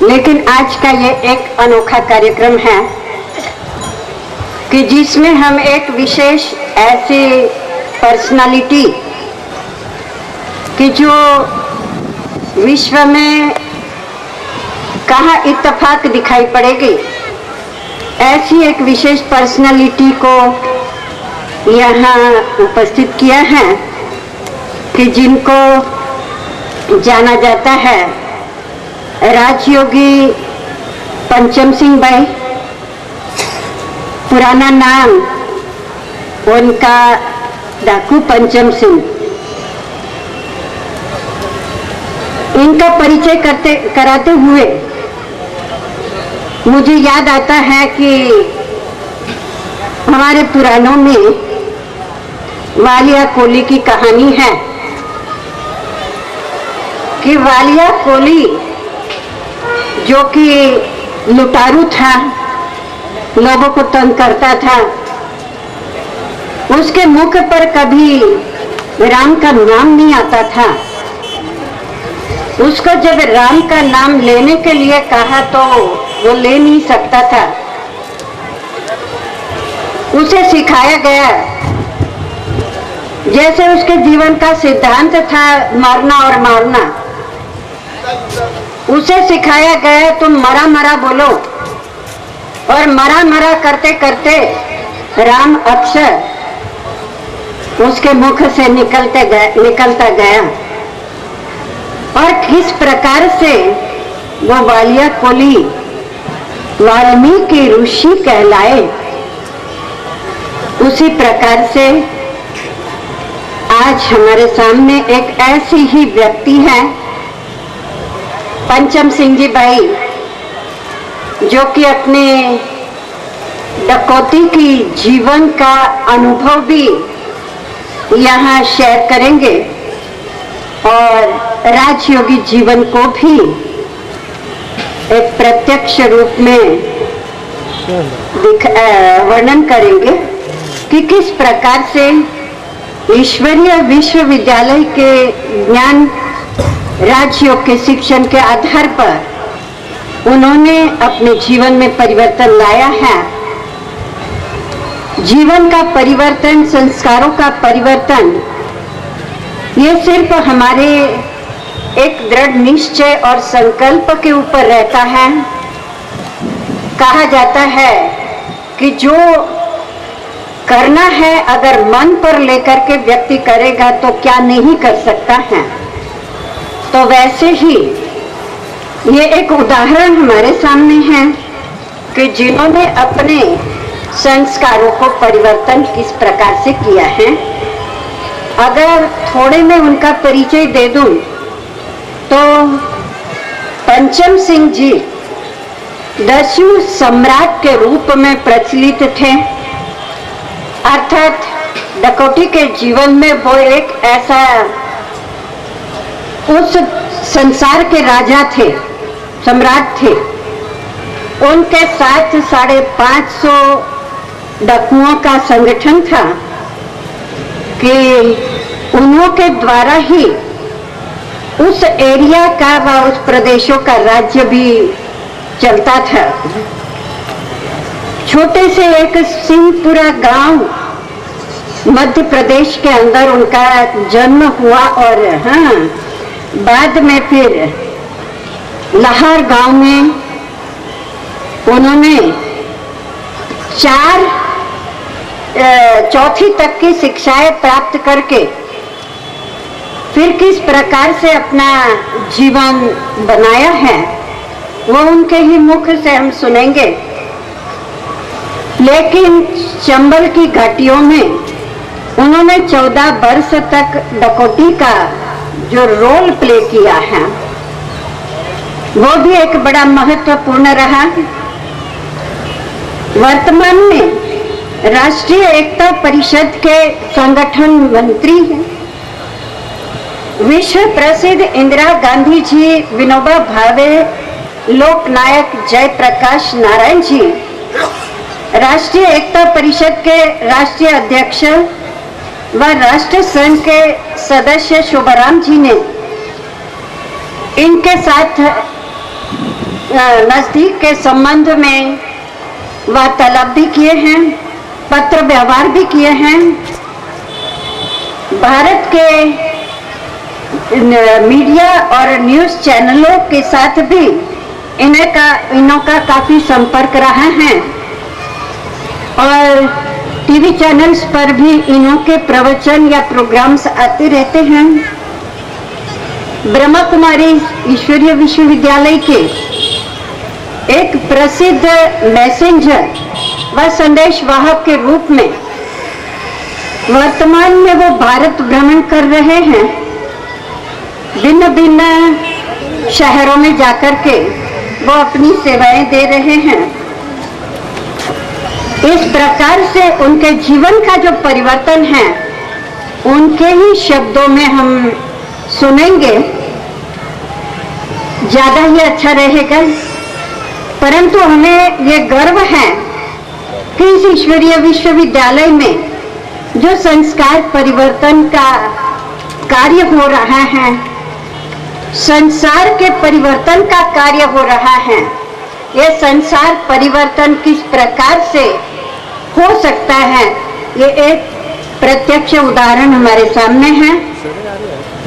लेकिन आज का ये एक अनोखा कार्यक्रम है कि जिसमें हम एक विशेष ऐसी पर्सनालिटी कि जो विश्व में कहाँ इत्तेफाक दिखाई पड़ेगी, ऐसी एक विशेष पर्सनालिटी को यहाँ उपस्थित किया है कि जिनको जाना जाता है राजयोगी पंचम सिंह भाई। पुराना नाम उनका डाकू पंचम सिंह। इनका परिचय कराते हुए मुझे याद आता है कि हमारे पुराणों में वालिया कोली की कहानी है कि वालिया कोली जो कि लुटारू था, लोगों को तंग करता था, उसके मुख पर कभी राम का नाम नहीं आता था। उसको जब राम का नाम लेने के लिए कहा तो वो ले नहीं सकता था। उसे सिखाया गया, जैसे उसके जीवन का सिद्धांत था मरना और मारना, उसे सिखाया गया तुम मरा मरा बोलो, और मरा मरा करते करते राम अक्षर उसके मुख से निकलता गया। और किस प्रकार से वो वालिया कोली वाल्मीकि ऋषि कहलाए, उसी प्रकार से आज हमारे सामने एक ऐसी ही व्यक्ति है पंचम सिंह जी भाई, जो कि अपने डकौती की जीवन का अनुभव भी यहाँ शेयर करेंगे और राजयोगी जीवन को भी एक प्रत्यक्ष रूप में वर्णन करेंगे कि किस प्रकार से ईश्वरीय विश्वविद्यालय के ज्ञान राजयोग के शिक्षण के आधार पर उन्होंने अपने जीवन में परिवर्तन लाया है। जीवन का परिवर्तन, संस्कारों का परिवर्तन, ये सिर्फ हमारे एक दृढ़ निश्चय और संकल्प के ऊपर रहता है। कहा जाता है कि जो करना है अगर मन पर लेकर के व्यक्ति करेगा तो क्या नहीं कर सकता है। तो वैसे ही ये एक उदाहरण हमारे सामने है कि जिन्होंने अपने संस्कारों को परिवर्तन किस प्रकार से किया है। अगर थोड़े में उनका परिचय दे दूं तो पंचम सिंह जी दस्यु सम्राट के रूप में प्रचलित थे, अर्थात डकौती के जीवन में वो एक ऐसा उस संसार के राजा थे, सम्राट थे। उनके साथ 550 डाकुओं का संगठन था कि उन्हों के द्वारा ही उस एरिया का व उस प्रदेशों का राज्य भी चलता था। छोटे से एक सिंहपुरा गांव मध्य प्रदेश के अंदर उनका जन्म हुआ और बाद में फिर लाहौर गांव में उन्होंने चौथी तक की शिक्षाएं प्राप्त करके फिर किस प्रकार से अपना जीवन बनाया है वो उनके ही मुख से हम सुनेंगे। लेकिन चंबल की घाटियों में उन्होंने 14 वर्ष तक डकौती का जो रोल प्ले किया है वो भी एक बड़ा महत्वपूर्ण रहा। वर्तमान में राष्ट्रीय एकता परिषद के संगठन मंत्री हैं। विश्व प्रसिद्ध इंदिरा गांधी जी, विनोबा भावे, लोकनायक जयप्रकाश नारायण जी राष्ट्रीय एकता परिषद के राष्ट्रीय अध्यक्ष व राष्ट्र संघ के सदस्य शोभाराम जी ने इनके साथ नजदीक के संबंध में वार्तालाप भी किए हैं, पत्र व्यवहार भी किए हैं। भारत के मीडिया और न्यूज़ चैनलों के साथ भी इनों का काफ़ी संपर्क रहा है और टीवी चैनल्स पर भी इनों के प्रवचन या प्रोग्राम्स आते रहते हैं। ब्रह्मा कुमारी ईश्वरीय विश्वविद्यालय के एक प्रसिद्ध मैसेंजर व संदेश वाहक के रूप में वर्तमान में वो भारत भ्रमण कर रहे हैं, भिन्न भिन्न शहरों में जाकर के वो अपनी सेवाएं दे रहे हैं। इस प्रकार से उनके जीवन का जो परिवर्तन है उनके ही शब्दों में हम सुनेंगे, ज्यादा ही अच्छा रहेगा। परंतु हमें ये गर्व है कि इस ईश्वरीय विश्वविद्यालय में जो संस्कार परिवर्तन का कार्य हो रहा है, संसार के परिवर्तन का कार्य हो रहा है, ये संसार परिवर्तन किस प्रकार से हो सकता है, ये एक प्रत्यक्ष उदाहरण हमारे सामने है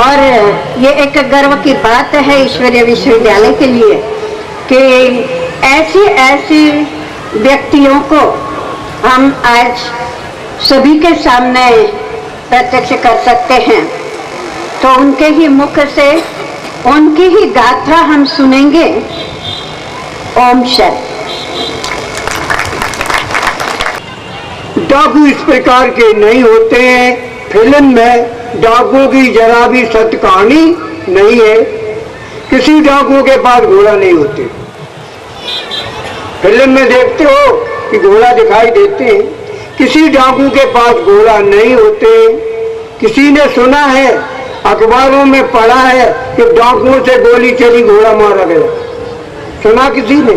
और ये एक गर्व की बात है ईश्वरीय विश्वविद्यालय के लिए कि ऐसी व्यक्तियों को हम आज सभी के सामने प्रत्यक्ष कर सकते हैं। तो उनके ही मुख से उनकी ही गाथा हम सुनेंगे। ओम शांति। डाकू इस प्रकार के नहीं होते हैं। फिल्म में डाकुओं की जरा भी सत्य कहानी नहीं है। किसी डाकुओं के पास घोड़ा नहीं होते। फिल्म में देखते हो कि घोड़ा दिखाई देते हैं, किसी डाकू के पास घोड़ा नहीं होते। किसी ने सुना है, अखबारों में पढ़ा है कि डाकुओं से गोली चली, घोड़ा मारा गया, सुना किसी ने?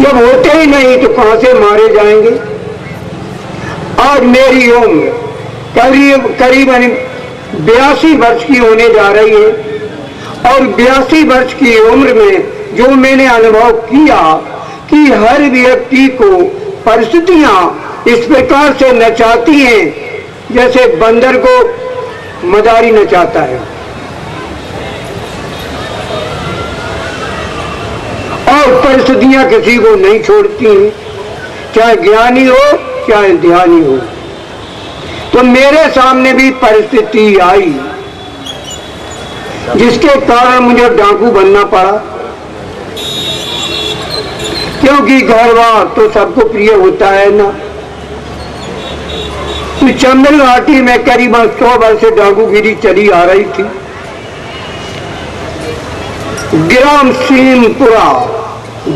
जब होते ही नहीं तो कहां से मारे जाएंगे। आज मेरी उम्र करीबन 82 वर्ष की होने जा रही है और 82 वर्ष की उम्र में जो मैंने अनुभव किया कि हर व्यक्ति को परिस्थितियां इस प्रकार से नचाती हैं जैसे बंदर को मदारी नचाता है। और परिस्थितियां किसी को नहीं छोड़ती हैं, चाहे ज्ञानी हो चाहे ध्यानी हो। तो मेरे सामने भी परिस्थिति आई जिसके कारण मुझे डाकू बनना पड़ा, क्योंकि घरवार तो सबको प्रिय होता है ना। तो चंबल घाटी में करीबन 100 वर्ष से डाकूगिरी चली आ रही थी। ग्राम सीमपुरा,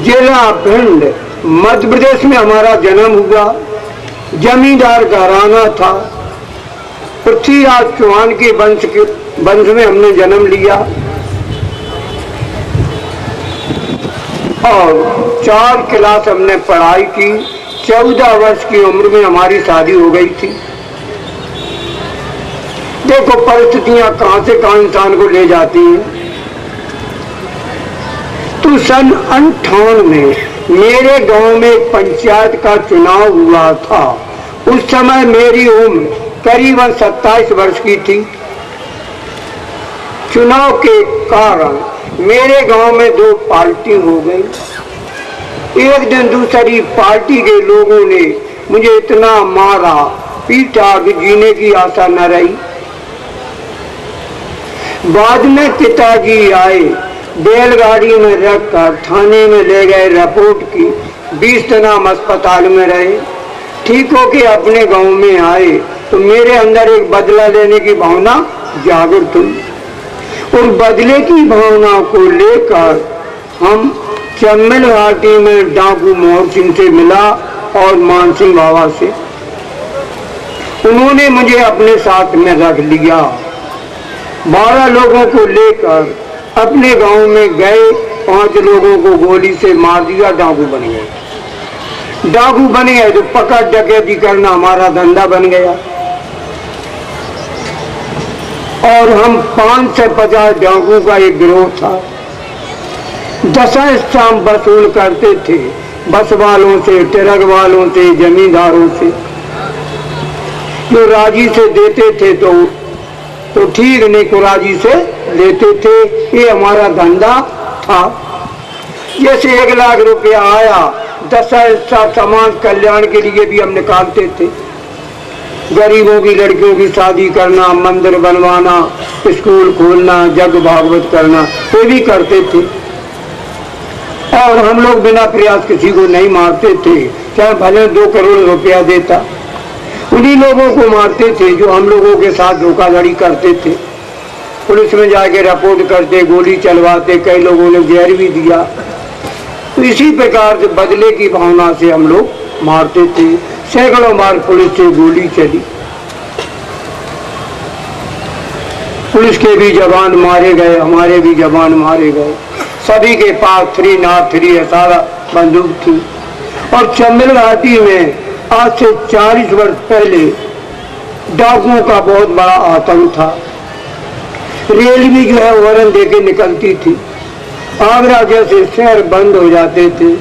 जिला भिंड, मध्य प्रदेश में हमारा जन्म हुआ। जमींदार घराना था। पृथ्वीराज चौहान के वंश में हमने जन्म लिया और 4 क्लास हमने पढ़ाई की। 14 वर्ष की उम्र में हमारी शादी हो गई थी। देखो परिस्थितियां कहां से कहां इंसान को ले जाती हैं। तो सन 58 में मेरे गांव में एक पंचायत का चुनाव हुआ था। उस समय मेरी उम्र करीबन 27 वर्ष की थी। चुनाव के कारण मेरे गांव में 2 पार्टी हो गई। एक दिन दूसरी पार्टी के लोगों ने मुझे इतना मारा पीटा कि जीने की आशा न रही। बाद में पिताजी आए, बैलगाड़ी में रखकर थाने में ले गए, रिपोर्ट की। 20 दिन हम अस्पताल में रहे। ठीक होके अपने गांव में आए तो मेरे अंदर एक बदला लेने की भावना जागृत हुई और बदले की भावना को लेकर हम चम्बल घाटी में डाकू मोहन सिंह से मिला और मान सिंह बाबा से। उन्होंने मुझे अपने साथ में रख लिया। 12 लोगों को लेकर अपने गांव में गए। 5 लोगों को गोली से मार दिया, डाकू बन गए। डाकू बन गए तो पकड़ डकैती करना हमारा धंधा बन गया और हम 5 से 50 डाकुओं का एक गिरोह था। 10 शाम वसूल करते थे बस वालों से, ट्रक वालों से, जमींदारों से। जो राजी से देते थे तो ठीक, नहीं को राजी से लेते थे। ये हमारा धंधा था। जैसे 1 लाख रुपया आया, 10 हिस्सा समाज कल्याण के लिए भी हम निकालते थे। गरीबों की लड़कियों की शादी करना, मंदिर बनवाना, स्कूल खोलना, जग भागवत करना, ये भी करते थे। और हम लोग बिना प्रयास किसी को नहीं मारते थे, चाहे भले 2 करोड़ रुपया देता। उन्हीं लोगों को मारते थे जो हम लोगों के साथ धोखाधड़ी करते थे। पुलिस में जाके रिपोर्ट करते, गोली चलवाते, कई लोगों ने जहर भी दिया। तो इसी प्रकार से बदले की भावना से हम लोग मारते थे। सैकड़ों बार पुलिस से गोली चली, पुलिस के भी जवान मारे गए, हमारे भी जवान मारे गए। सभी के पास 303 सारा बंदूक थी। और चंबल घाटी में आज से 40 वर्ष पहले डाकुओं का बहुत बड़ा आतंक था। रेल भी जो है वारंट देके निकलती थी। आगरा जैसे शहर बंद हो जाते थे,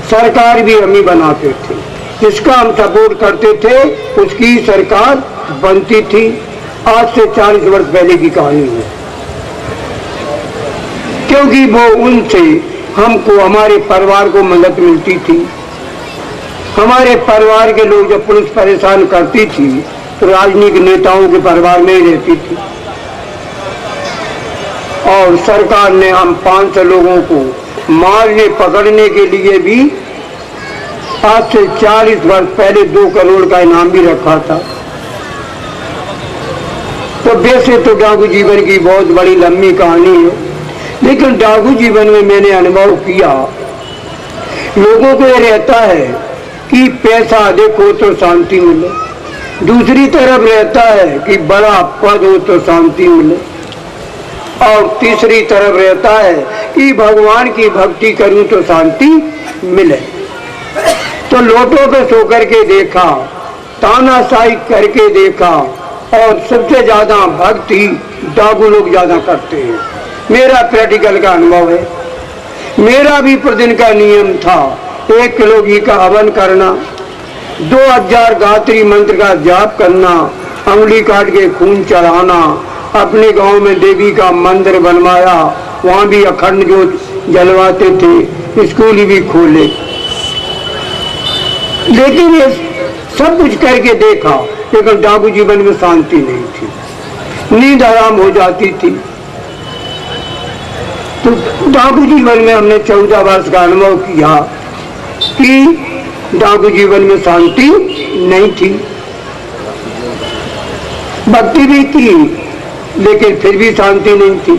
सरकार भी हम ही बनाते थे। जिसका हम सपोर्ट करते थे उसकी सरकार बनती थी। आज से 40 वर्ष पहले की कहानी है, क्योंकि वो उनसे हमको, हमारे परिवार को मदद मिलती थी। हमारे परिवार के लोग जब पुलिस परेशान करती थी तो राजनीतिक नेताओं के परिवार में ही रहती थी। और सरकार ने हम 500 लोगों को मारने पकड़ने के लिए भी आज से 40 वर्ष पहले 2 करोड़ का इनाम भी रखा था। तो वैसे तो डाकू जीवन की बहुत बड़ी लंबी कहानी है, लेकिन डाकू जीवन में मैंने अनुभव किया, लोगों को ये रहता है कि पैसा अधिक हो तो शांति मिले, दूसरी तरफ रहता है कि बड़ा पद हो तो शांति मिले, और तीसरी तरफ रहता है कि भगवान की भक्ति करूं तो शांति मिले। तो लोटों पे सो करके देखा, तानाशाही करके देखा, और सबसे ज्यादा भक्ति डाकू लोग ज्यादा करते हैं। मेरा प्रैक्टिकल का अनुभव है। मेरा भी प्रतिदिन का नियम था 1 किलो घी का हवन करना, 2000 गायत्री मंत्र का जाप करना, अंगुली काट के खून चढ़ाना। अपने गांव में देवी का मंदिर बनवाया, वहां भी अखंड ज्योत जलवाते थे, स्कूल भी खोले। लेकिन ये सब कुछ करके देखा, लेकिन डाकू जीवन में शांति नहीं थी, नींद आराम हो जाती थी। तो डाकू जीवन में हमने 14 वर्ष का अनुभव किया कि डाकू जीवन में शांति नहीं थी। भक्ति भी थी, लेकिन फिर भी शांति नहीं थी।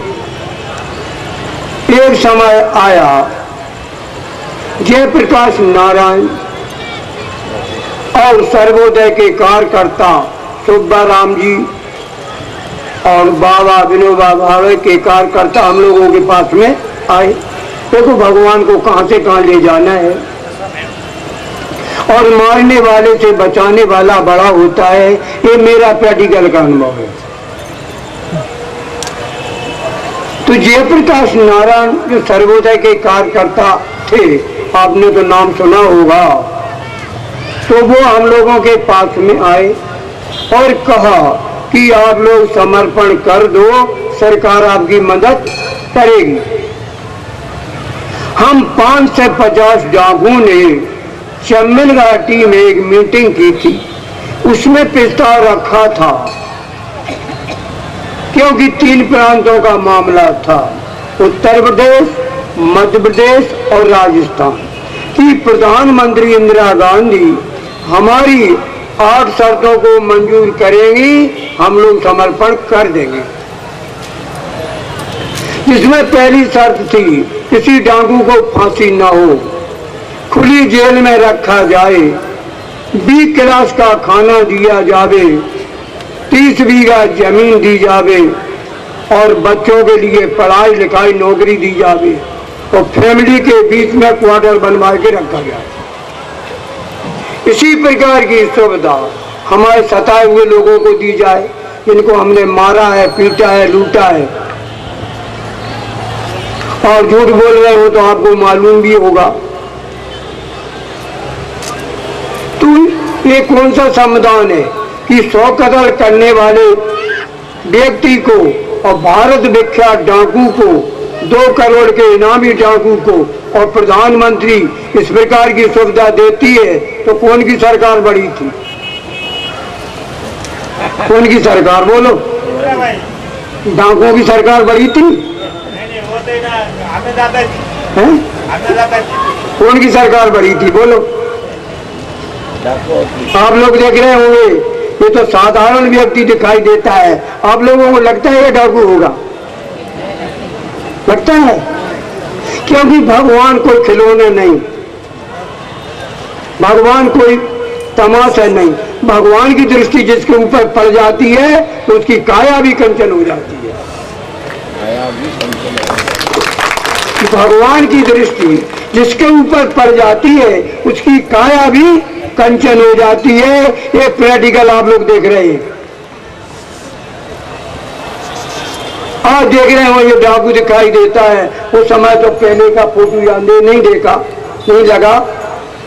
एक समय आया, जयप्रकाश नारायण और सर्वोदय के कार्यकर्ता सुब्बा राम जी और बाबा विनोबा भावे के कार्यकर्ता हम लोगों के पास में आए। देखो भगवान को कहां से कहां ले जाना है, और मारने वाले से बचाने वाला बड़ा होता है। ये मेरा प्रैक्टिकल का अनुभव है। तो जयप्रकाश नारायण जो सर्वोदय के कार्यकर्ता थे, आपने तो नाम सुना होगा, तो वो हम लोगों के पास में आए और कहा कि आप लोग समर्पण कर दो, सरकार आपकी मदद करेगी। हम 5 से 50 डाकुओं ने चंबल घाटी में एक मीटिंग की थी। उसमें प्रस्ताव रखा था, क्योंकि 3 प्रांतों का मामला था, उत्तर प्रदेश, मध्य प्रदेश और राजस्थान, कि प्रधानमंत्री इंदिरा गांधी हमारी 8 शर्तों को मंजूर करेंगी, हम लोग समर्पण कर देंगे। जिसमें पहली शर्त थी किसी डाकू को फांसी न हो, खुली जेल में रखा जाए, 20 क्लास का खाना दिया जावे, 30 बीघा जमीन दी जावे, और बच्चों के लिए पढ़ाई लिखाई नौकरी दी जावे, और फैमिली के बीच में क्वार्टर बनवा के रखा जाए। इसी प्रकार की सुविधा हमारे सताए हुए लोगों को दी जाए। इनको हमने मारा है, पीटा है, लूटा है, और झूठ बोल रहे हो तो आपको मालूम भी होगा। तो ये कौन सा संविधान है कि 100 कत्ल करने वाले व्यक्ति को और भारत विख्यात डाकू को, 2 करोड़ के इनामी डाकू को, और प्रधानमंत्री इस प्रकार की सुविधा देती है, तो कौन की सरकार बड़ी थी? कौन की सरकार बोलो? डाकुओं की सरकार बड़ी थी? कौन की सरकार बड़ी थी बोलो? आप लोग देख रहे होंगे, ये तो साधारण व्यक्ति दिखाई देता है, आप लोगों को लगता है ये डाकू होगा? लगता है? क्योंकि भगवान कोई खिलौना नहीं, भगवान कोई तमाशा नहीं। भगवान की दृष्टि जिसके ऊपर पड़ जाती है तो उसकी काया भी कंचन हो जाती है। भगवान की दृष्टि जिसके ऊपर पड़ जाती है उसकी काया भी कंचन हो जाती है। ये प्रैक्टिकल आप लोग देख रहे हैं। आज देख रहे हो ये डाकू दिखाई देता है, उस समय तो पहले का फोटो याद नहीं देखा, नहीं लगा।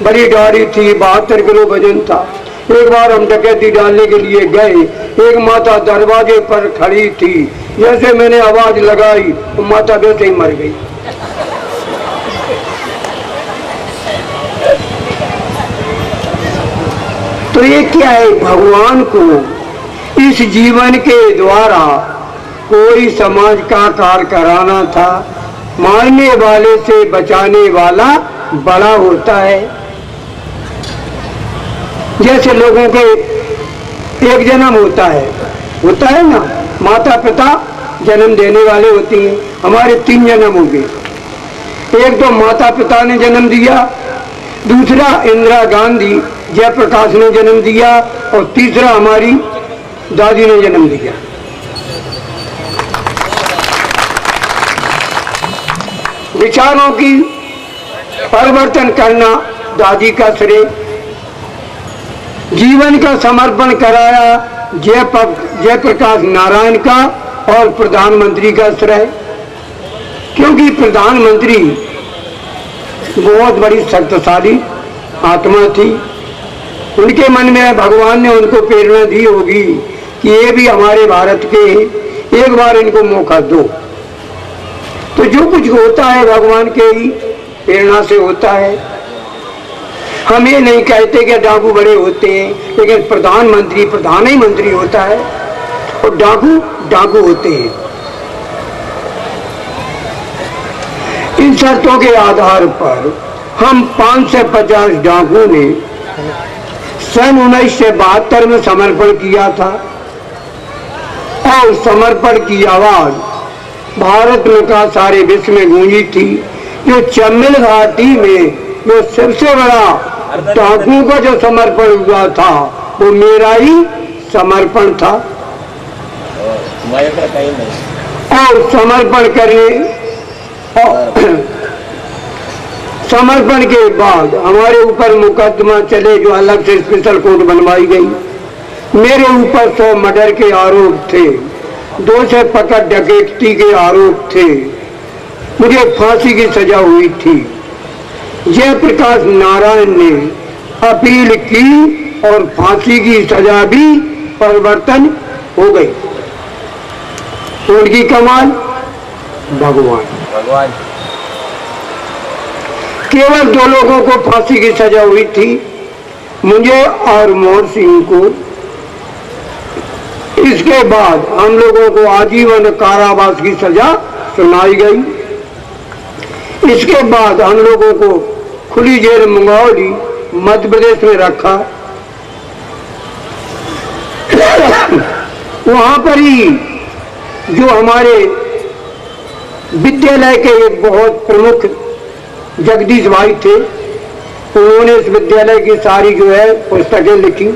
बड़ी गाड़ी थी, 72 किलो वजन था। एक बार हम डकैती डालने के लिए गए, एक माता दरवाजे पर खड़ी थी, जैसे मैंने आवाज लगाई तो माता वैसे ही मर गई। तो ये क्या है? भगवान को इस जीवन के द्वारा कोई समाज का कार्य कराना था। मारने वाले से बचाने वाला बड़ा होता है। जैसे लोगों के एक जन्म होता है ना, माता पिता जन्म देने वाले होती हैं। हमारे 3 जन्म हो गए। एक तो माता पिता ने जन्म दिया, दूसरा इंदिरा गांधी जयप्रकाश ने जन्म दिया, और तीसरा हमारी दादी ने जन्म दिया। विचारों की परिवर्तन करना दादी का श्रेय, जीवन का समर्पण कराया जयप्रकाश नारायण का और प्रधानमंत्री का श्रेय। क्योंकि प्रधानमंत्री बहुत बड़ी शक्तिशाली आत्मा थी। उनके मन में भगवान ने उनको प्रेरणा दी होगी कि ये भी हमारे भारत के, एक बार इनको मौका दो। तो जो कुछ होता है भगवान के ही प्रेरणा से होता है। हम ये नहीं कहते कि डाकू बड़े होते हैं, लेकिन प्रधानमंत्री प्रधान ही मंत्री होता है और डाकू डाकू होते हैं। इन शर्तों के आधार पर हम 550 डाकू ने सन 1972 में समर्पण किया था, और समर्पण की आवाज भारत में का सारे विश्व में गूंजी थी। जो चम्बल घाटी में जो सबसे बड़ा डाकू का जो समर्पण हुआ था वो मेरा ही समर्पण था। और समर्पण समर्पण के बाद हमारे ऊपर मुकदमा चले, जो अलग से स्पेशल कोर्ट बनवाई गई। मेरे ऊपर 100 मर्डर के आरोप थे, 2 से पकड़ डकैती के आरोप थे। मुझे फांसी की सजा हुई थी। जयप्रकाश नारायण ने अपील की और फांसी की सजा भी परिवर्तन हो गई। उनकी कमाल भगवान। केवल 2 लोगों को फांसी की सजा हुई थी, मुझे और मोहर सिंह को। इसके बाद हम लोगों को आजीवन कारावास की सजा सुनाई गई। इसके बाद हम लोगों को खुली जेल मंगौली मध्य प्रदेश में रखा। वहां पर ही जो हमारे विद्यालय के एक बहुत प्रमुख जगदीश भाई थे, उन्होंने इस विद्यालय की सारी जो है पुस्तकें लिखी।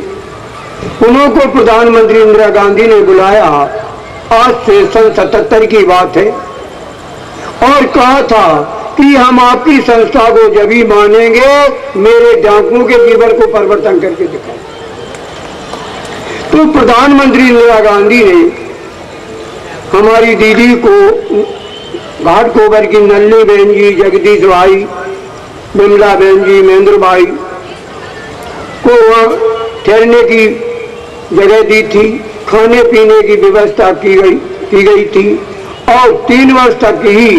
उनको प्रधानमंत्री इंदिरा गांधी ने बुलाया, आज से सन 77 की बात है, और कहा था कि हम आपकी संस्था को जब ही मानेंगे मेरे डाकुओं के जीवन को परिवर्तन करके दिखाएं। तो प्रधानमंत्री इंदिरा गांधी ने हमारी दीदी को घाटकोपर की नल्ली बहन जी, जगदीश भाई, बिमला बहन जी, महेंद्र भाई को वहाँ ठहरने की जगह दी थी, खाने पीने की व्यवस्था की गई थी और 3 वर्ष तक ही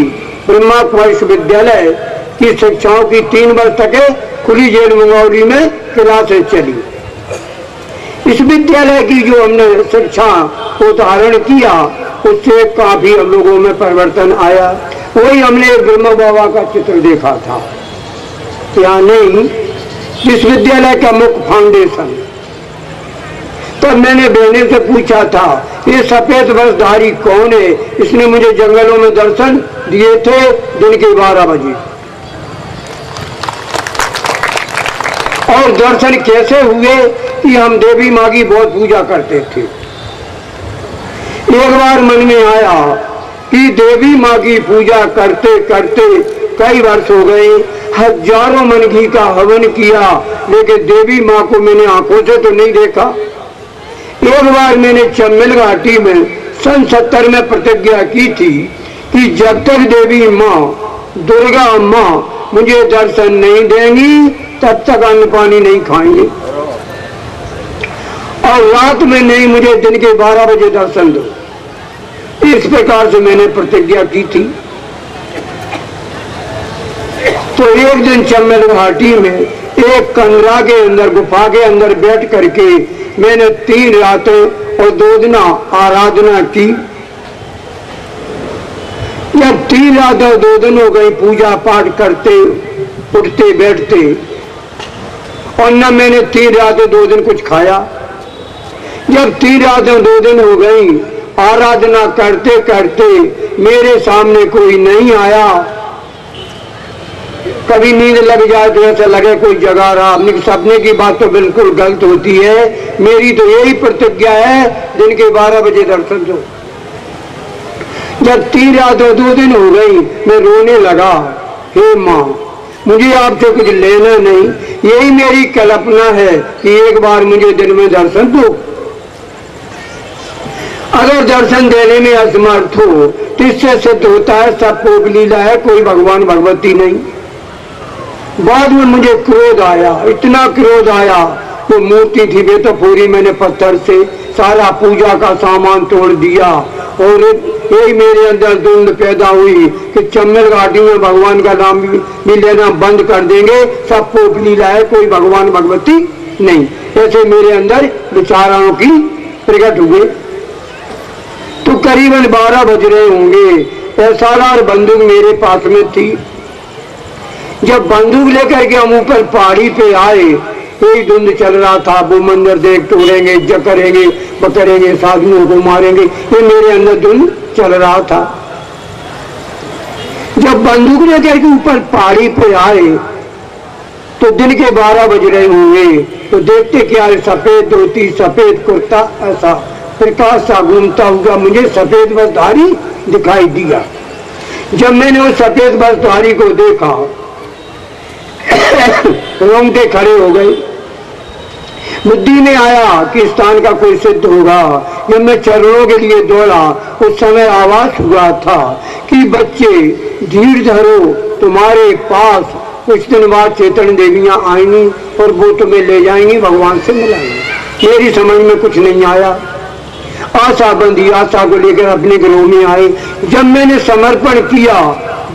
ब्रह्मा कुमारी विश्वविद्यालय की शिक्षाओं की 3 वर्ष तक खुली जेल मंगौली में क्लासें चली। इस विद्यालय की जो हमने शिक्षा को धारण किया उससे काफी हम लोगों में परिवर्तन आया। वही हमने ब्रह्मा बाबा का चित्र देखा था, या नहीं, विश्वविद्यालय का मुख्य फाउंडेशन। तब मैंने बहने से पूछा था ये सफेद वस्त्रधारी कौन है? इसने मुझे जंगलों में दर्शन दिए थे दिन के 12 बजे। और दर्शन कैसे हुए कि हम देवी माँ की बहुत पूजा करते थे। एक बार मन में आया कि देवी माँ की पूजा करते करते कई वर्ष हो गए, हजारों मन घी का हवन किया, लेकिन देवी माँ को मैंने आंखों से तो नहीं देखा। एक बार मैंने चम्बल घाटी में सन 70 में प्रतिज्ञा की थी कि जब तक देवी माँ, दुर्गा माँ मुझे दर्शन नहीं देंगी तब तक अन्न पानी नहीं खाएंगे, और रात में नहीं, मुझे दिन के 12 बजे दर्शन दो। इस प्रकार से मैंने प्रतिज्ञा की थी। तो एक दिन चम्बल घाटी में एक कमरा के अंदर, गुफा के अंदर बैठ करके मैंने 3 रातें और 2 दिन आराधना की। जब 3 रातें और 2 दिन हो गई पूजा पाठ करते, उठते बैठते, और न मैंने 3 रातें 2 दिन कुछ खाया। जब 3 रातें 2 दिन हो गई आराधना करते करते मेरे सामने कोई नहीं आया। कभी नींद लग जाए तो ऐसा लगे कोई जगा रहा। अपने सपने की बात तो बिल्कुल गलत होती है। मेरी तो यही प्रतिज्ञा है, दिन के 12 बजे दर्शन दो। जब 3 रात और 2 दिन हो गई मैं रोने लगा, हे माँ मुझे आपसे कुछ लेना नहीं, यही मेरी कल्पना है कि एक बार मुझे दिन में दर्शन दो। अगर दर्शन देने में असमर्थ हो तो इससे सिद्ध होता है सब कोप लीला है, कोई भगवान भगवती नहीं। बाद में मुझे क्रोध आया, इतना क्रोध आया, वो मूर्ति थी वे तो पूरी मैंने पत्थर से सारा पूजा का सामान तोड़ दिया। और यही मेरे अंदर धुंध पैदा हुई कि चम्बल घाटी में भगवान का नाम भी लेना बंद कर देंगे, सब कोप लीला है, कोई भगवान भगवती नहीं। ऐसे मेरे अंदर विचारों की प्रकट हुए। तो करीबन 12 बज रहे होंगे। SLR बंदूक मेरे पास में थी। जब बंदूक लेकर के हम ऊपर पहाड़ी पे आए, कोई धुंध चल रहा था, वो मंदिर देख तोड़ेंगे, इज्जत करेंगे, बकरेंगे, साधुओं को मारेंगे, ये मेरे अंदर धुंध चल रहा था। जब बंदूक लेकर के ऊपर पहाड़ी पे आए तो दिन के 12 बज रहे होंगे। तो देखते क्या है, सफेद धोती, सफेद कुर्ता, ऐसा प्रकाश सा घूमता हुआ मुझे सफेद वस्त्रधारी दिखाई दिया। जब मैंने उस सफेद वस्त्रधारी को देखा रोंगटे खड़े हो गए। बुद्धि में आया कि स्थान का कोई सिद्ध होगा। जब मैं चरणों के लिए दौड़ा उस समय आवाज हुआ था कि बच्चे धीर धरो, तुम्हारे पास कुछ दिन बाद चेतन देवियां आएंगी और वो तुम्हें ले जाएंगी, भगवान से मिलाएंगी। मेरी समझ में कुछ नहीं आया। आशा बंधी, आशा को लेकर अपने घरों में आए। जब मैंने समर्पण किया,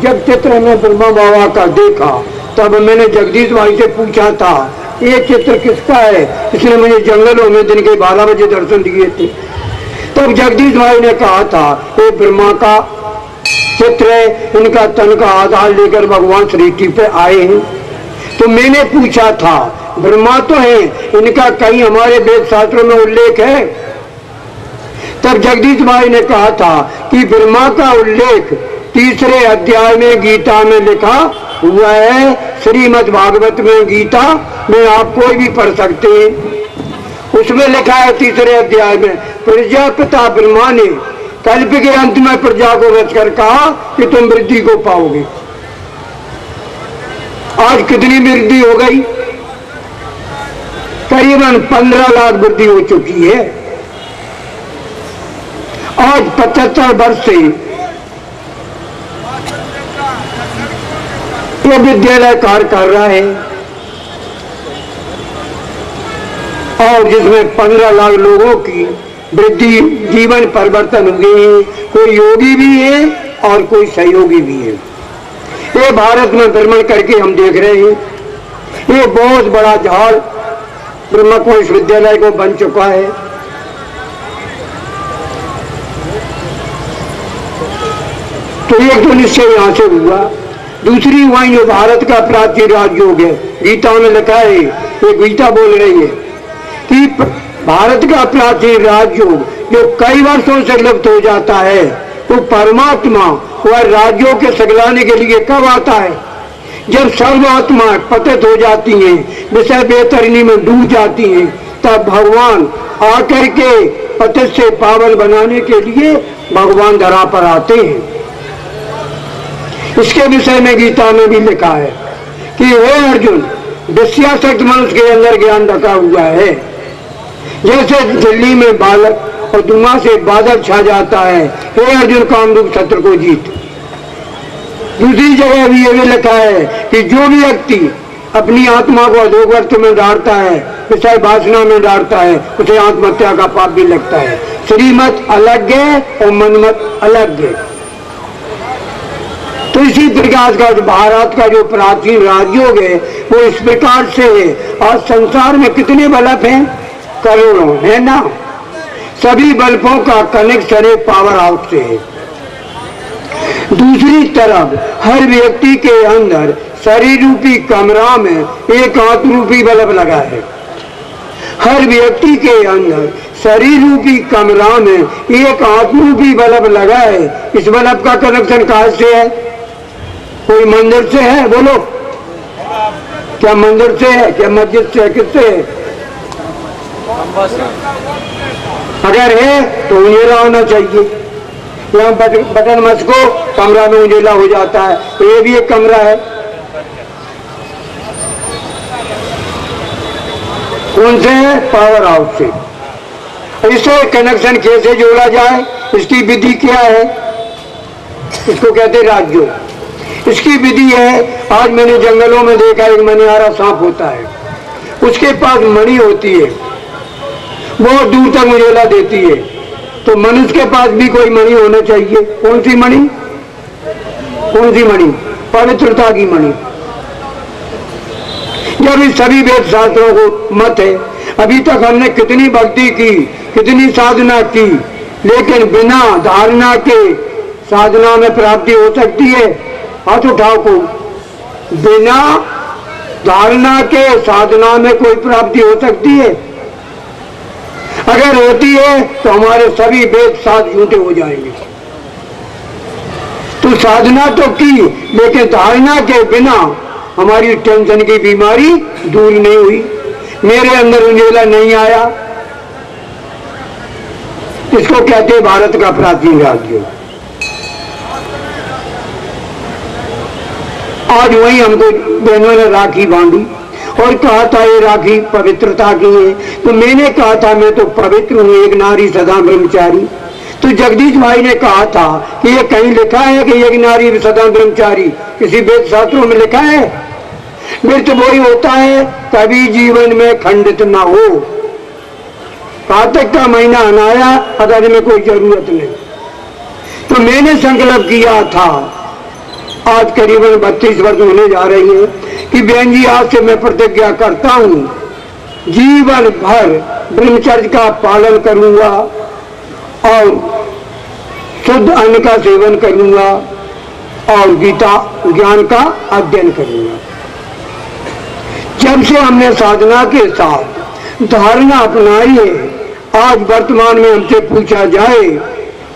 जब चित्र में ब्रह्मा बाबा का देखा, तब मैंने जगदीश भाई से पूछा था ये चित्र किसका है? इसने मुझे जंगलों में दिन के 12 बजे दर्शन दिए थे। तब जगदीश भाई ने कहा था ये ब्रह्मा का चित्र है, इनका तन का आधार लेकर भगवान सृष्टि पे आए हैं। तो मैंने पूछा था ब्रह्मा तो है, इनका कहीं हमारे वेद शास्त्रों में उल्लेख है? तब जगदीश भाई ने कहा था कि ब्रह्मा का उल्लेख 3रे अध्याय में गीता में लिखा हुआ है। श्रीमद् भागवत में गीता में आप कोई भी पढ़ सकते हैं। उसमें लिखा है 3रे अध्याय में, प्रजापिता ब्रह्मा ने कल्प के अंत में प्रजा को रचकर कहा कि तुम वृद्धि को पाओगे। आज कितनी वृद्धि हो गई? करीबन 15 लाख वृद्धि हो चुकी है। आज 75 वर्ष से ये विद्यालय कार्य कर रहा है और जिसमें 15 लाख लोगों की वृद्धि जीवन परिवर्तन हुए हैं। कोई योगी भी है और कोई सहयोगी भी है। ये भारत में भ्रमण करके हम देख रहे हैं। ये बहुत बड़ा झाड़ ब्रह्मकुमारी विद्यालय को बन चुका है। तो एक तो निश्चय यहां से हुआ। दूसरी वही जो भारत का प्राचीन राजयोग है, गीता में लिखा है, ये गीता बोल रही है कि भारत का प्राचीन राजयोग जो कई वर्षों से लुप्त हो जाता है, वो परमात्मा वह राज्यों के सगलाने के लिए कब आता है? जब सर्वात्मा पतित हो जाती हैं, विषय बेतरनी में डूब जाती हैं, तब भगवान आकर के पतित से पावन बनाने के लिए भगवान धरा पर आते हैं। इसके विषय में गीता में भी लिखा है कि हे अर्जुन, विषयासक्त मनुष्य के अंदर ज्ञान ढका हुआ है। जैसे दिल्ली में बालक और धुआं से बादल छा जाता है, हे अर्जुन कामरूप शत्रु को जीत। दूसरी जगह भी ये भी लिखा है कि जो भी व्यक्ति अपनी आत्मा को अधोगर्त में डालता है, विषय वासना में डालता है, उसे आत्महत्या का पाप भी लगता है। श्रीमत अलग है और मनमत अलग है। तो इसी प्रकार का जो भारत का जो प्राचीन राजयोग है वो इस प्रकार से है। और संसार में कितने बल्ब हैं? करोड़ों, है ना। सभी बल्बों का कनेक्शन एक पावर हाउस से है। दूसरी तरफ हर व्यक्ति के अंदर शरीर रूपी कमरा में एक आत्म रूपी बल्ब लगा है। हर व्यक्ति के अंदर शरीर रूपी कमरा में एक आत्म रूपी बल्ब लगा है। इस बल्ब का कनेक्शन कहां से है? कोई मंदिर से है? बोलो, क्या मंदिर से है? क्या मस्जिद से है? किससे है? अगर है तो उजेला होना चाहिए। यहाँ बटन मस्को कमरा में उजेला हो जाता है, तो ये भी एक कमरा है। कौन से है? पावर हाउस से। इसे कनेक्शन कैसे जोड़ा जाए, इसकी विधि क्या है? इसको कहते हैं राजयोग। इसकी विधि है, आज मैंने जंगलों में देखा एक मनिहारा सांप होता है, उसके पास मणि होती है, बहुत दूर तक उजेला देती है। तो मनुष्य के पास भी कोई मणि होना चाहिए। कौन सी मणि? कौन सी मणि? पवित्रता की मणि। जब इस सभी वेद शास्त्रों को मत है, अभी तक हमने कितनी भक्ति की, कितनी साधना की, लेकिन बिना धारणा के साधना में प्राप्ति हो सकती है? हाथ उठाओ को। बिना धारणा के साधना में कोई प्राप्ति हो सकती है? अगर होती है तो हमारे सभी वेद शास्त्र झूठे हो जाएंगे। तो साधना तो की, लेकिन धारणा के बिना हमारी टेंशन की बीमारी दूर नहीं हुई, मेरे अंदर उजेला नहीं आया। इसको कहते हैं भारत का प्राचीन राज्य। आज वही हमको बहनों ने राखी बांधी और कहा था ये राखी पवित्रता की है। तो मैंने कहा था मैं तो पवित्र हूँ, एक नारी सदा ब्रह्मचारी। तो जगदीश भाई ने कहा था कि ये कहीं लिखा है कि एक नारी सदा ब्रह्मचारी? किसी वेद शास्त्रों में लिखा है? मृत्यु वही होता है कभी जीवन में खंडित ना हो। कार्तिक का महीना अनाया, अगर में कोई जरूरत नहीं। तो मैंने संकल्प किया था, आज करीबन 32 वर्ष होने जा रही है, कि बहन जी आज से मैं प्रतिज्ञा करता हूँ जीवन भर ब्रह्मचर्य का पालन करूंगा और शुद्ध अन्न का सेवन करूंगा और गीता ज्ञान का अध्ययन करूंगा। जब से हमने साधना के साथ धारणा अपनाई है, आज वर्तमान में हमसे पूछा जाए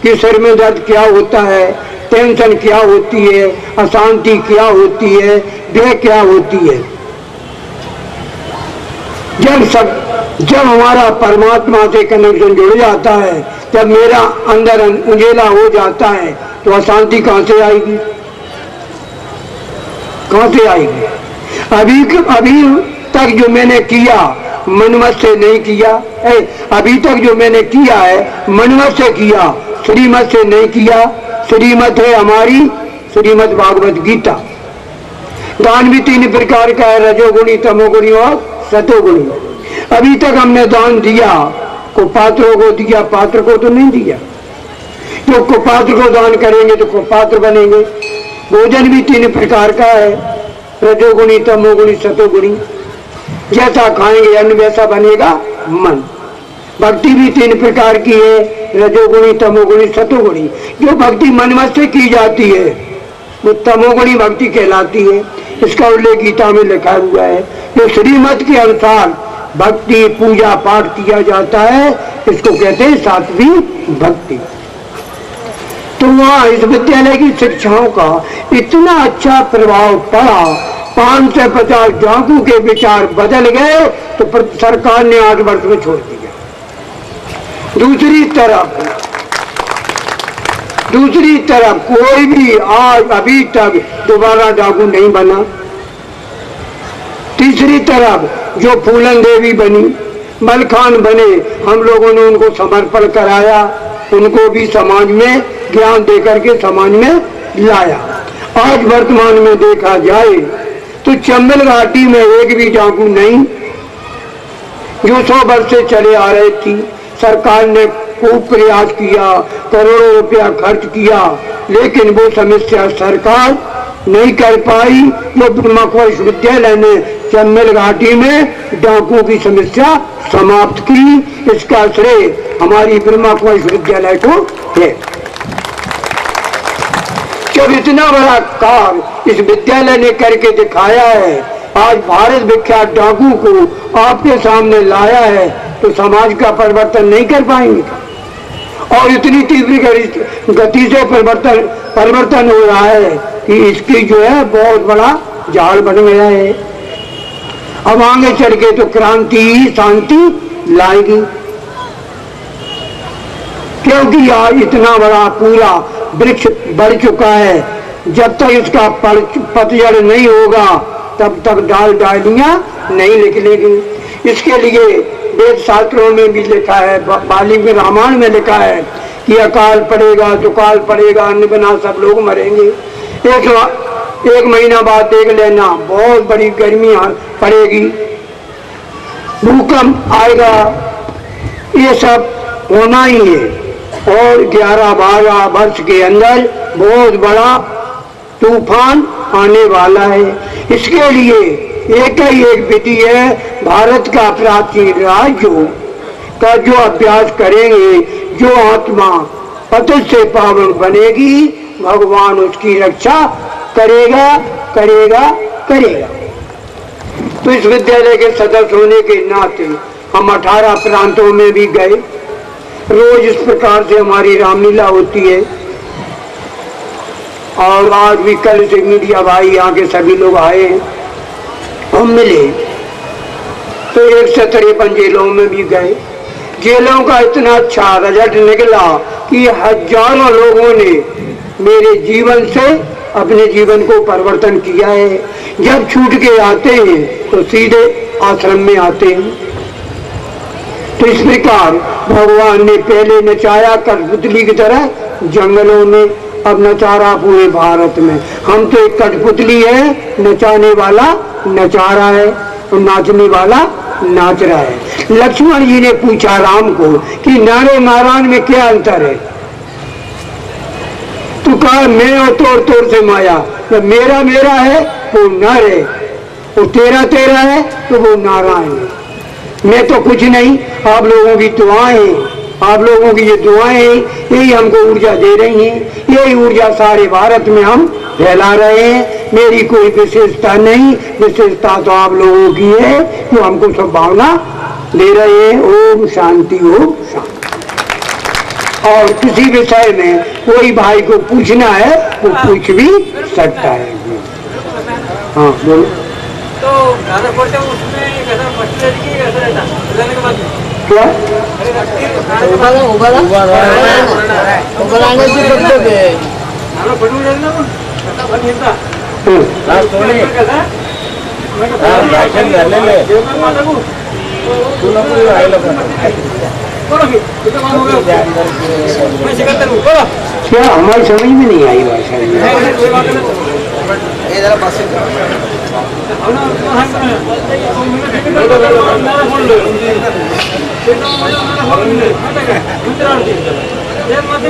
कि सिर में दर्द क्या होता है, टेंशन क्या होती है, अशांति क्या होती है, भय क्या होती है, जब हमारा परमात्मा से कनेक्शन जुड़ जाता है, जब मेरा अंदर उजेला हो जाता है, तो अशांति कहां से आएगी? कहां से आएगी? अभी तक जो मैंने किया मनमत से नहीं किया। अभी तक जो मैंने किया है मनमत से किया, श्रीमत से नहीं किया। श्रीमत है हमारी श्रीमद् भागवत गीता। दान भी 3 प्रकार का है, रजोगुणी, तमोगुणी और सतोगुणी। अभी तक हमने दान दिया, कुपात्रों को दिया, पात्र को तो नहीं दिया। जो कुपात्र को दान करेंगे तो कुपात्र बनेंगे। भोजन भी 3 प्रकार का है, रजोगुणी, तमोगुणी, सतोगुणी। जैसा खाएंगे अन्न वैसा बनेगा मन। भक्ति भी 3 प्रकार की है, रजोगुणी, तमोगुणी, सतोगुणी। जो भक्ति मनमत से की जाती है वो तमोगुणी भक्ति कहलाती है। इसका उल्लेख गीता में लिखा हुआ है। जो श्रीमत के अनुसार भक्ति पूजा पाठ किया जाता है इसको कहते हैं सात्विक भक्ति। तो वहाँ इस विद्यालय की शिक्षाओं का इतना अच्छा प्रभाव पड़ा, 550 डाकू के विचार बदल गए तो सरकार ने 8 वर्ष में छोड़ दिया। दूसरी तरफ कोई भी आज अभी तक दोबारा डाकू नहीं बना। तीसरी तरफ जो फूलन देवी बनी, मलखान बने, हम लोगों ने उनको समर्पण कराया, उनको भी समाज में ज्ञान देकर के समाज में लाया। आज वर्तमान में देखा जाए तो चंबल घाटी में एक भी डाकू नहीं, जो 100 वर्ष से चले आ रहे थी। सरकार ने खूब प्रयास किया, करोड़ों रुपया खर्च किया, लेकिन वो समस्या सरकार नहीं कर पाई। वो ब्रह्मा कुमारी विश्वविद्यालय ने चंबल घाटी में डाकुओं की समस्या समाप्त की। इसका श्रेय हमारी ब्रह्मा कुमारी विश्वविद्यालय को है। जब इतना बड़ा कार्य इस विद्यालय ने करके दिखाया है, आज भारत विख्यात डाकू को आपके सामने लाया है, तो समाज का परिवर्तन नहीं कर पाएंगे। और इतनी तीव्र गति से परिवर्तन हो रहा है कि इसकी जो है बहुत बड़ा जाल बन गया है। अब आगे चल के तो क्रांति ही शांति लाएगी, क्योंकि आज इतना बड़ा पूरा वृक्ष बढ़ चुका है। जब तक इसका पतझड़ नहीं होगा तब तक डालियां नहीं निकलेगी। इसके लिए वेद शास्त्रों में भी लिखा है, वाल्मीकि रामायण में लिखा है कि अकाल पड़ेगा, दुकाल पड़ेगा, अन्न बिना सब लोग मरेंगे। एक महीना बाद देख लेना बहुत बड़ी गर्मी पड़ेगी, भूकंप आएगा, ये सब होना ही है। और 11-12 वर्ष के अंदर बहुत बड़ा तूफान आने वाला है। इसके लिए एक ही एक विधि है, भारत का प्राचीन राज्यों का जो अभ्यास करेंगे, जो आत्मा पतित से पावन बनेगी, भगवान उसकी रक्षा करेगा करेगा करेगा। तो इस विद्यालय के सदस्य होने के नाते हम 18 प्रांतों में भी गए। रोज इस प्रकार से हमारी रामलीला होती है। और आज भी कल से मीडिया भाई यहाँ के सभी लोग आए हैं, हम मिले। तो 153 जेलों में भी गए। जेलों का इतना अच्छा रिजल्ट निकला कि हजारों लोगों ने मेरे जीवन से अपने जीवन को परिवर्तन किया है। जब छूट के आते हैं तो सीधे आश्रम में आते हैं। तो इस प्रकार भगवान ने पहले नचाया कठपुतली की तरह जंगलों में, अब नचा रहा पूरे भारत में। हम तो एक कठपुतली है, नचाने वाला नचा रहा है और नाचने वाला नाच रहा है। लक्ष्मण जी ने पूछा राम को कि नारे नारायण में क्या अंतर है? तो कहा मैं और तोर से माया, जब मेरा मेरा है वो नर है, वो तेरा तेरा है तो वो नारायण है। मैं तो कुछ नहीं, आप लोगों की दुआएं, आप लोगों की ये दुआएं यही हमको ऊर्जा दे रही हैं। यही ऊर्जा सारे भारत में हम फैला रहे हैं। मेरी कोई विशेषता नहीं, विशेषता तो आप लोगों की है जो हमको संभावना दे रहे हैं। ओम शांति, ओम शांति। और किसी विषय में कोई भाई को पूछना है वो पूछ भी सकता है। हाँ बोलो। तो उसमें क्या बोलो फिर कितना काम हो गया मैं सिकंदर हूँ बोलो क्या हमारी समझ में नहीं आई भाषा में। कोई बात नहीं ये जरा पास से अब ना हां मेरा फोन लो कितना मेरा फोन ले दूसरा ये मत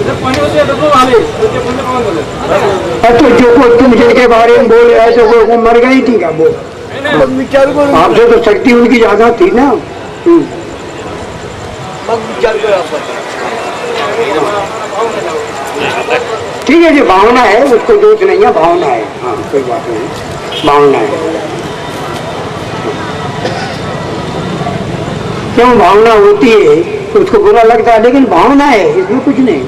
जब पानी होते है तो वाले तो के बंदे कौन बोले तो जो को तुम जिनके बारे में बोल रहे थे वो मर गई थी क्या वो? विचार करो आपसे तो शक्ति उनकी ज्यादा थी ना। विचार करो आप ठीक है, जो भावना है उसको दोष नहीं है, भावना है। हाँ कोई बात नहीं, भावना है। क्यों भावना होती है तो उसको बुरा लगता है, लेकिन भावना है, इसमें कुछ नहीं।